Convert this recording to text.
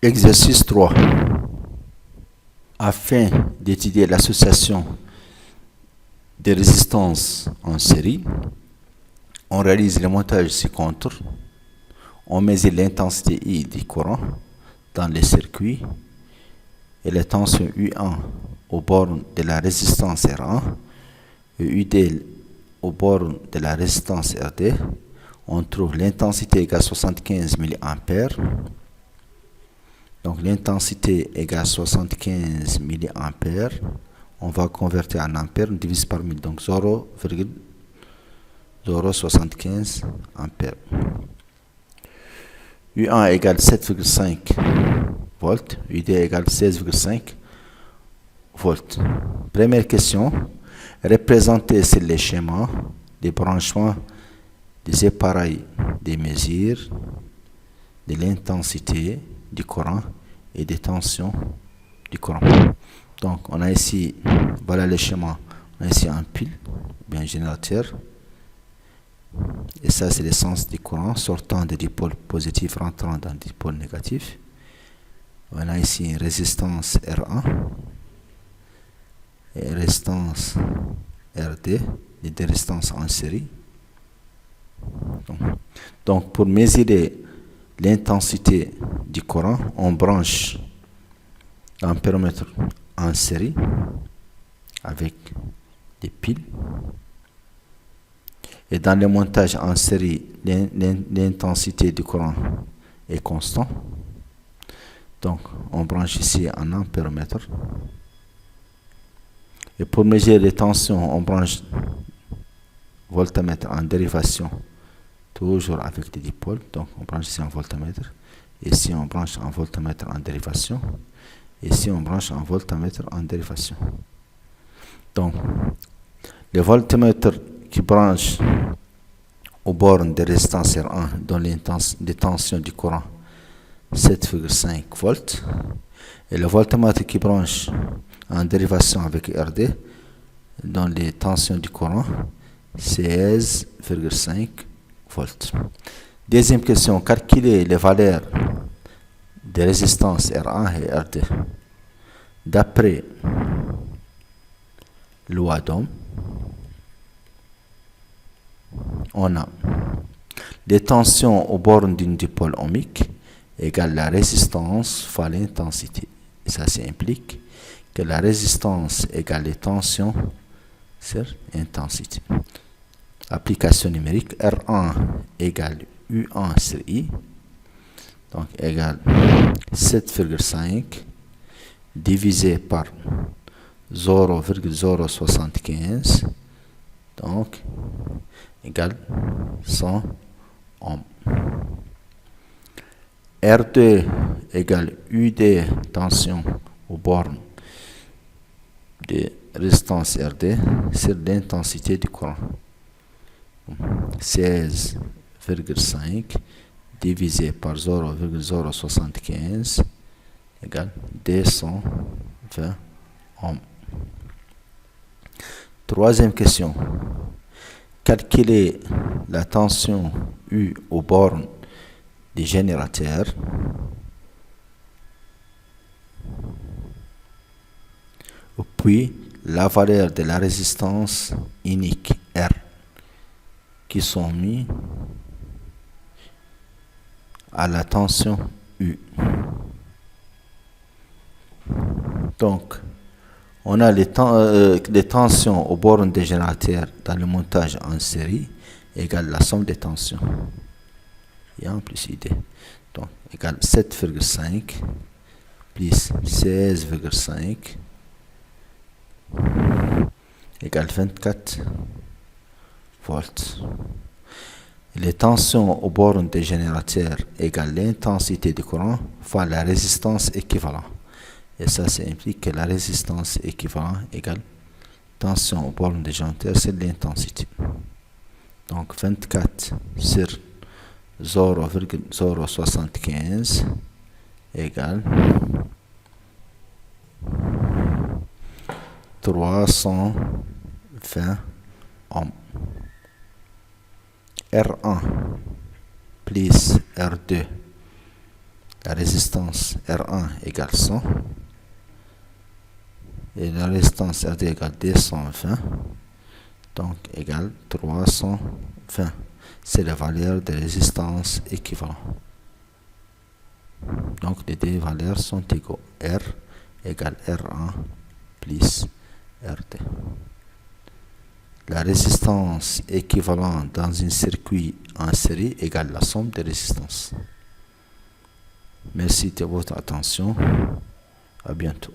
Exercice 3. Afin d'étudier l'association des résistances en série, on réalise le montage ci-contre. On mesure l'intensité I du courant dans les circuits et la tension U1 aux bornes de la résistance R1 et UD aux bornes de la résistance RD. On trouve l'intensité égale 75 mA. Donc l'intensité égale 75 mA. On va convertir en ampères, on divise par 1000, donc 0,075 ampères. U1 égale 7,5 volts, UD égale 16,5 volts. Première question, représentez sur les schémas des branchements des appareils des mesures de l'intensité du courant et des tensions du courant. Donc on a ici, voilà le schéma, on a ici un pile, bien générateur, et ça c'est l'essence du courant sortant des dipôles positifs rentrant dans des dipôles négatifs. On a ici une résistance R1 et une résistance RD, les deux résistances en série. Donc pour mesurer l'intensité du courant, on branche l'ampéromètre en série avec des piles. Et dans le montage en série, l'intensité du courant est constante. Donc on branche ici un ampéromètre. Et pour mesurer les tensions, on branche voltamètre en dérivation, toujours avec des dipôles. Donc on branche ici un voltamètre. Ici on branche un voltamètre en dérivation. Ici on branche un voltamètre en dérivation. Donc le voltamètre qui branche aux bornes de résistance R1 donne les tensions du courant 7,5 volts. Et le voltamètre qui branche en dérivation avec RD donne les tensions du courant 16,5 volts. Deuxième question, calculer les valeurs des résistances R1 et RD. D'après loi d'Ohm, on a les tensions aux bornes d'une dipôle ohmique égale la résistance fois l'intensité. Et ça implique que la résistance égale les tensions sur intensité. Application numérique, R1 égale U1 sur I, donc égale 7,5 divisé par 0,075, donc égale 100 ohms. R2 égale UD tension aux bornes de résistance RD sur l'intensité du courant. 16,5 divisé par 0,075 égale 220 ohms. Troisième question. Calculer la tension U aux bornes des générateurs. Puis la valeur de la résistance unique R qui sont mis à la tension U. Donc on a les tensions aux bornes des générateurs dans le montage en série égale la somme des tensions. Et en plus ID. Donc égale 7,5 plus 16,5 égale 24 volts. Les tensions aux bornes des générateurs égale l'intensité du courant fois la résistance équivalente. Et ça implique que la résistance équivalente égale tension aux bornes des générateurs, c'est l'intensité. Donc 24 sur 0,075 égale 320 ohms. R1 plus R2 La résistance R1 égale 100. Et la résistance R2 égale 220. Donc égale 320. C'est la valeur de résistance équivalente. Donc les deux valeurs sont égaux. R égale R1 plus R2. La résistance équivalente dans un circuit en série égale la somme des résistances. Merci de votre attention. À bientôt.